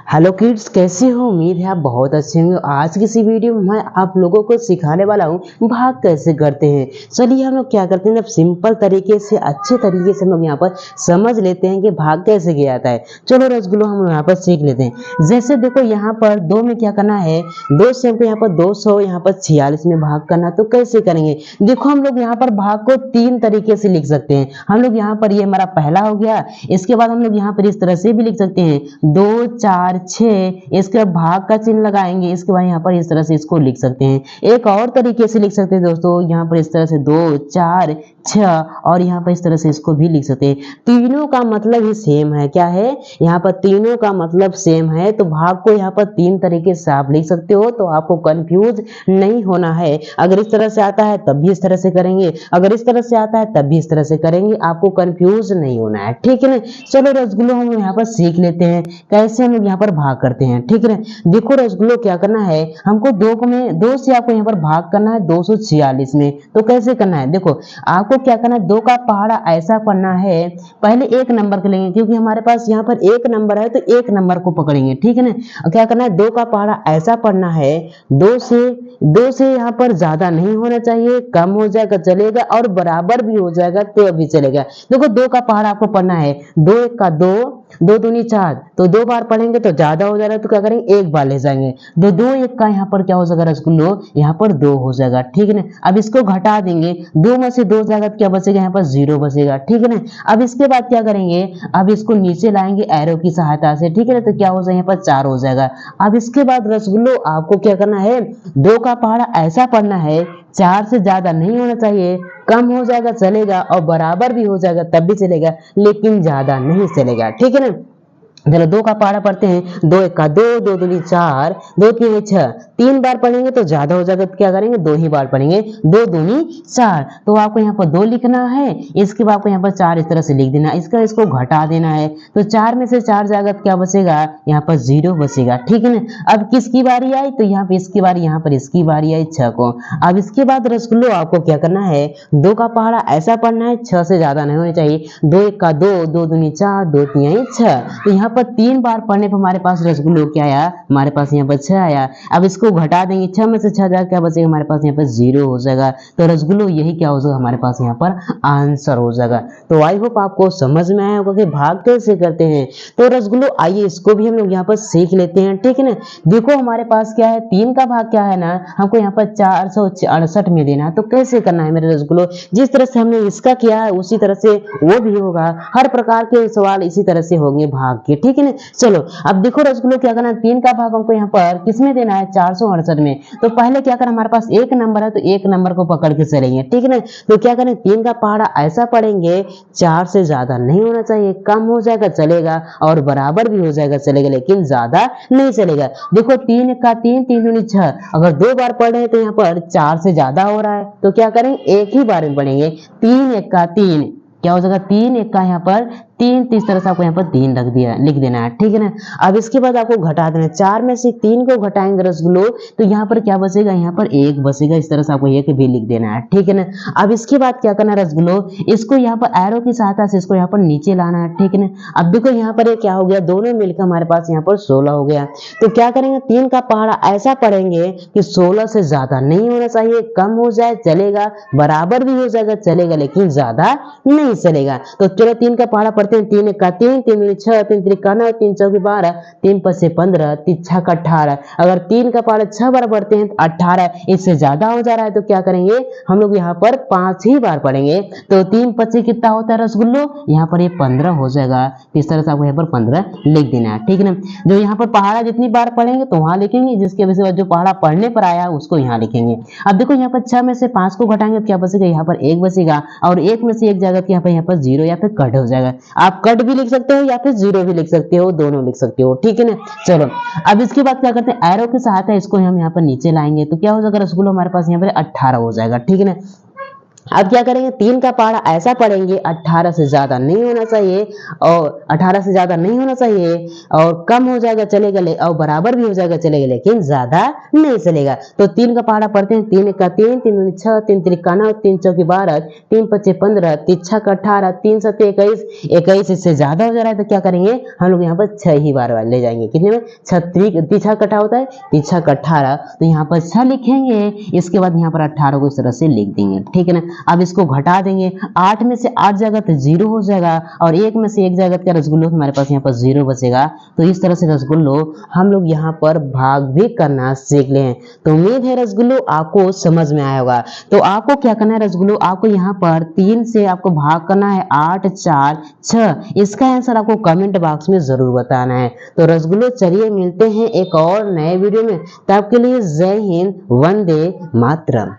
Hello kids, कैसे हो? उम्मीद है आप बहुत अच्छे होंगे। आज की इसी वीडियो में मैं आप लोगों को सिखाने वाला हूँ भाग कैसे करते हैं। चलिए हम लोग क्या करते हैं, जब सिंपल तरीके से अच्छे तरीके से हम लोग यहाँ पर समझ लेते हैं कि भाग कैसे किया जाता है। चलो रसगुल्लो हम लोग यहाँ पर सीख लेते हैं। जैसे देखो यहाँ पर दो में क्या करना है, दो से हमको यहाँ पर 200 यहाँ पर 46 में भाग करना, तो कैसे करेंगे? देखो हम लोग यहाँ पर भाग को तीन तरीके से लिख सकते हैं। हम लोग यहाँ पर ये हमारा पहला हो गया। इसके बाद हम लोग यहाँ पर इस तरह से भी लिख सकते हैं 2 4 6, इसके बाद भाग का चिन्ह लगाएंगे। इसके बाद यहाँ पर इस तरह से इसको लिख सकते हैं। एक और तरीके से लिख सकते हैं दोस्तों, यहाँ पर इस तरह से 2 4 6 और यहाँ पर इस तरह से इसको भी लिख सकते हैं। तीनों का मतलब ही सेम है। क्या है? यहाँ पर तीनों का मतलब सेम है, तो भाग को यहाँ पर तीन तरीके से आप लिख सकते हो, तो आपको कंफ्यूज नहीं होना है। अगर इस तरह से आता है तब भी इस तरह से करेंगे, अगर इस तरह से आता है तब भी इस तरह से करेंगे, आपको कंफ्यूज नहीं होना है। ठीक है ना? चलो रसगुल्लो हम यहाँ पर सीख लेते हैं कैसे हम लोग यहाँ पर भाग करते हैं। ठीक है? देखो रसगुल्लो क्या करना है, हमको दो से आपको यहाँ पर भाग करना है 246 में। तो कैसे करना है? देखो आपको क्या करना है, दो का पहाड़ा ऐसा पढ़ना है। पहले एक नंबर के लेंगे, क्योंकि हमारे पास यहाँ पर एक नंबर है, तो एक नंबर को पकड़ेंगे। ठीक है ना? क्या करना है, दो का पहाड़ा ऐसा पढ़ना है। दो से यहाँ पर ज्यादा नहीं होना चाहिए, कम हो जाएगा चलेगा, और बराबर भी हो जाएगा तो भी चलेगा। देखो दो का पहाड़ा आपको पढ़ना है, दो एक का दो, दो दूनी चार, तो दो बार पढ़ेंगे तो ज्यादा हो जाएगा, तो क्या करेंगे एक बार ले जाएंगे। दो दो एक का यहाँ पर क्या हो जाएगा रसगुल्लो, यहाँ पर दो हो जाएगा। ठीक है ना? अब इसको घटा देंगे, दो में से दो जाएगा तो क्या बचेगा, यहाँ पर जीरो बचेगा। ठीक है ना? अब इसके बाद क्या करेंगे, अब इसको नीचे लाएंगे एरो की सहायता से। ठीक है ना? तो क्या हो जाएगा, यहाँ पर 4 हो जाएगा। अब इसके बाद रसगुल्लो आपको क्या करना है, दो का पहाड़ा ऐसा पढ़ना है, 4 से ज्यादा नहीं होना चाहिए, कम हो जाएगा चलेगा, और बराबर भी हो जाएगा तब भी चलेगा, लेकिन ज्यादा नहीं चलेगा। ठीक है ना? चलो दो का पहाड़ा पढ़ते हैं, दो एक का दो, दो दूनी चार, दो तीन छह, तीन बार पढ़ेंगे तो ज्यादा हो जाएगा, तो क्या करेंगे दो ही बार पढ़ेंगे, दो दूनी चार। तो आपको यहाँ पर दो लिखना है, इसके बाद आपको यहाँ पर चार इस तरह से लिख देना, इसको घटा देना है। तो चार में से चार जाएगा तो क्या बचेगा, यहाँ पर जीरो बचेगा। ठीक है ना? अब किसकी बारी आई, तो यहाँ पे इसकी बारी, यहाँ पर इसकी बारी आई 6 को। अब इसके बाद रसगुल्लो आपको क्या करना है, दो का पहाड़ा ऐसा पढ़ना है, 6 से ज्यादा नहीं होना चाहिए। दो एक का दो, दो दूनी चार, दो तीन छह। तो यहाँ पर तीन बार पढ़ने पर हमारे पास रसगुल्लो क्या आया, हमारे पास यहाँ पर 6 आया। अब इसको घटा देंगे, 6 में से 6 जाएगा, क्या बचेगा हमारे पास, यहाँ पर जीरो हो जाएगा। तो रसगुल्लो यही क्या हो जाएगा, हमारे पास यहाँ पर आंसर हो जाएगा। तो आई होप आपको समझ में आया होगा कि भाग कैसे करते हैं। तो रसगुल्लो आइए इसको भी हम लोग यहाँ पर सीख लेते हैं। ठीक है ना? देखो हमारे पास क्या है, तीन का भाग क्या है ना, हमको यहाँ पर 468 में देना है। तो कैसे करना है मेरे रसगुल्लो, जिस तरह से हमने इसका किया है उसी तरह से वो भी होगा। हर प्रकार के सवाल इसी तरह से होंगे भाग के। ठीक है ना? चलो अब देखो रसगुल्लो क्या करना है, तीन का भाग हमको यहाँ पर किसमें देना है, 468 में। तो पहले क्या करना, हमारे पास एक नंबर है, तो एक नंबर को पकड़ के चलेंगे। ठीक है ना? तो क्या करें, तीन का पहाड़ा ऐसा पढ़ेंगे, 4 से ज्यादा नहीं होना चाहिए, कम हो जाएगा चलेगा, और बराबर भी हो जाएगा चलेगा, लेकिन ज्यादा नहीं चलेगा। देखो तीन एक का तीन, तीन दूनी छह, अगर दो बार पढ़ रहे हैं तो यहाँ पर 4 से ज्यादा हो रहा है, तो क्या करेंगे एक ही बार में पढ़ेंगे। तीन एक का तीन, क्या हो जाएगा, तीन एक का यहाँ पर तीन, इस तरह से आपको यहाँ पर तीन लिख देना है। ठीक है ना? अब इसके बाद आपको घटा देना है, 4 में से 3 को घटाएंगे रसगुल्लो, तो यहाँ पर क्या बचेगा, यहाँ पर एक बचेगा। इस तरह से आपको एक भी लिख देना है। ठीक है ना? अब इसके बाद क्या करना है रसगुल्लो, इसको यहाँ पर एरो की सहायता से इसको यहाँ पर नीचे लाना है। ठीक है ना? अब देखो यहाँ पर क्या हो गया, दोनों मिलकर हमारे पास यहाँ पर 16 हो गया। तो क्या करेंगे, तीन का पहाड़ा ऐसा पढ़ेंगे कि 16 से ज्यादा नहीं होना चाहिए, कम हो जाए चलेगा, बराबर भी हो जाएगा चलेगा, लेकिन ज्यादा नहीं चलेगा। तो चलो तीन का पहाड़ा पढ़ते हैं, तीन एक का तीन, तीन दूनी छह, तीन त्रिक 9, तीन चौकी 12, तीन पच से 15, तीन छह का 18। अगर तीन का पहाड़ा 6 बार पढ़ते हैं तो 18, इससे ज्यादा हो जा रहा है, तो क्या करेंगे हम लोग यहाँ पर 5 ही बार पढ़ेंगे। तो तीन पच्चीस कितना होता है रसगुल्लो, यहाँ पर ये 15 हो जाएगा। इस तरह से आपको यहाँ पर 15 लिख देना है। ठीक है ना? जो यहाँ पर पहाड़ा जितनी बार पढ़ेंगे तो वहां लिखेंगे, जिसके वजह से जो पहाड़ा पढ़ने पर आया उसको यहाँ लिखेंगे। अब देखो यहाँ पर 6 में से 5 को घटाएंगे तो क्या बचेगा, यहाँ पर एक बचेगा, और एक में से एक जाएगा तो यहाँ पर जीरो या फिर कट हो जाएगा। आप कट भी लिख सकते हो या फिर जीरो भी लिख सकते हो, दोनों लिख सकते हो। ठीक है ना? चलो अब इसके बाद क्या करते हैं, एरो की सहायता इसको हम यहाँ पर नीचे लाएंगे, तो क्या हो जाएगा रसगुल्लो हमारे पास यहाँ पर 18 हो जाएगा। ठीक है ना? अब क्या करेंगे, 3 का पहाड़ा ऐसा पढ़ेंगे 18 से ज्यादा नहीं होना चाहिए, और 18 से ज्यादा नहीं होना चाहिए, और कम हो जाएगा चलेगा, और बराबर भी हो जाएगा चलेगा, लेकिन ज्यादा नहीं चलेगा। तो 3 का पहाड़ा पढ़ते हैं, 3 का 3, 3 दूनी 6, 3 त्रिका 9, 3 चौकी 12, 3 पच्चे 15, 3 छः का 18, 3 सत्ते 21, 21 इससे ज्यादा हो जा रहा है तो क्या करेंगे, हम लोग यहाँ पर 6 ही बार ले जाएंगे। कितने में, 6 कट्ठा होता है, 3 का 18, तो यहाँ पर 6 लिखेंगे, इसके बाद यहाँ पर 18 को इस तरह से लिख देंगे, ठीक है ना। अब इसको घटा देंगे, 8 में से 8 जाएगा तो 0 हो जाएगा, और 1 में से 1 जाएगा तो रसगुल्लो हमारे पास यहाँ पर 0 बचेगा। तो इस तरह से रसगुल्लो हम लोग यहाँ पर भाग भी करना सीख ले हैं। तो उम्मीद है रसगुल्लो आपको समझ में आया होगा। तो आपको क्या करना है रसगुल्लो, आपको यहाँ पर 3 से आपको भाग करना है 8, 4, 6। इसका आंसर आपको कमेंट बॉक्स में जरूर बताना है। तो रसगुल्लो चलिए मिलते हैं एक और नए वीडियो में, तब के लिए जय हिंद, वंदे मातरम।